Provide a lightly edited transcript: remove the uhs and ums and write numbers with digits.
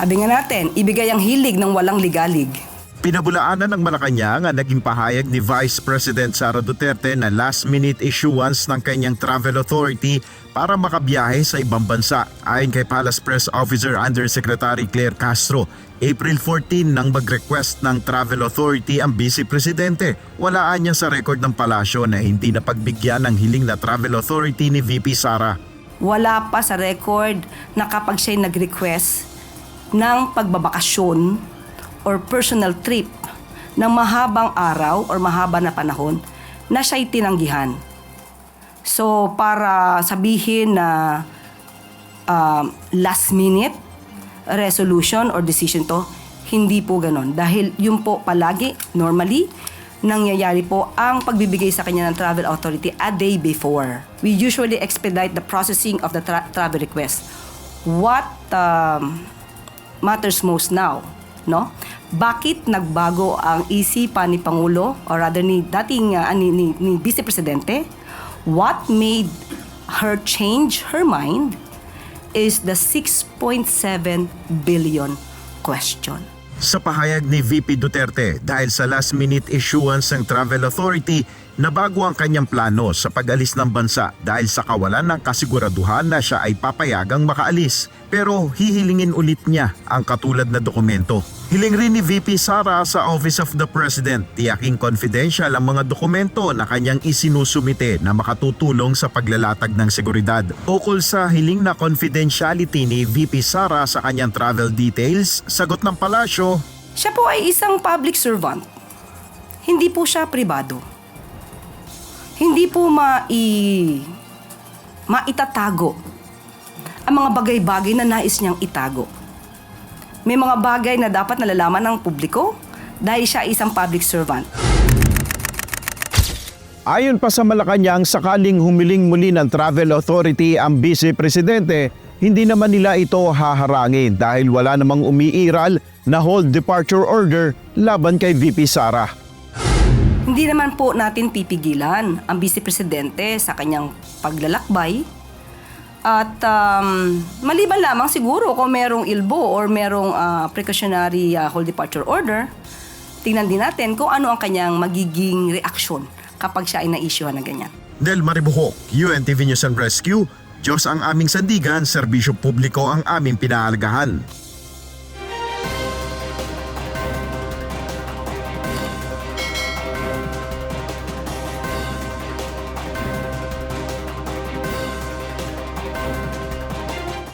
Sabi nga natin, ibigay ang hilig ng walang ligalig. Pinabulaanan ng Malacanang ang naging pahayag ni Vice President Sara Duterte na last-minute issuance ng kanyang travel authority para makabiyahe sa ibang bansa. Ayon kay Palace Press Officer Undersecretary Claire Castro, April 14 nang mag-request ng travel authority ang Vice Presidente. Walaan niya sa record ng palasyo na hindi napagbigyan ng hiling na travel authority ni VP Sara. Wala pa sa record na kapag siya'y nag-request ng pagbabakasyon or personal trip ng mahabang araw or mahaba na panahon na siya'y tinanggihan. So, para sabihin na last minute resolution or decision to, hindi po ganon. Dahil yun po palagi, normally, nangyayari po ang pagbibigay sa kanya ng travel authority a day before. We usually expedite the processing of the travel request. What matters most now, no? Bakit nagbago ang isipan ni Pangulo or rather ni dating ni Vice Presidente? What made her change her mind is the 6.7 billion question. Sa pahayag ni VP Duterte, dahil sa last-minute issuance ng travel authority, nabago ang kanyang plano sa pag-alis ng bansa dahil sa kawalan ng kasiguraduhan na siya ay papayagang makaalis. Pero hihilingin ulit niya ang katulad na dokumento. Hiling rin ni VP Sara sa Office of the President tiyaking confidential ang mga dokumento na kanyang isinusumite na makatutulong sa paglalatag ng seguridad. Ukol sa hiling na confidentiality ni VP Sara sa kanyang travel details, sagot ng palasyo, Siya po ay isang public servant. Hindi po siya pribado. Hindi po maitatago ang mga bagay-bagay na nais niyang itago. May mga bagay na dapat nalalaman ng publiko dahil siya ay isang public servant. Ayon pa sa Malacanang, sakaling humiling muli ng Travel Authority ang Vice Presidente, hindi naman nila ito haharangin dahil wala namang umiiral na hold departure order laban kay VP Sara. Hindi naman po natin pipigilan ang Vice Presidente sa kanyang paglalakbay. At maliban lamang siguro kung merong ilbo or merong precautionary hold departure order, tingnan din natin kung ano ang kanyang magiging reaksyon kapag siya ay na-issuehan ng ganyan. Del Maribuhok, UNTV News and Rescue, Diyos ang aming sandigan, serbisyo publiko ang aming pinahalagahan.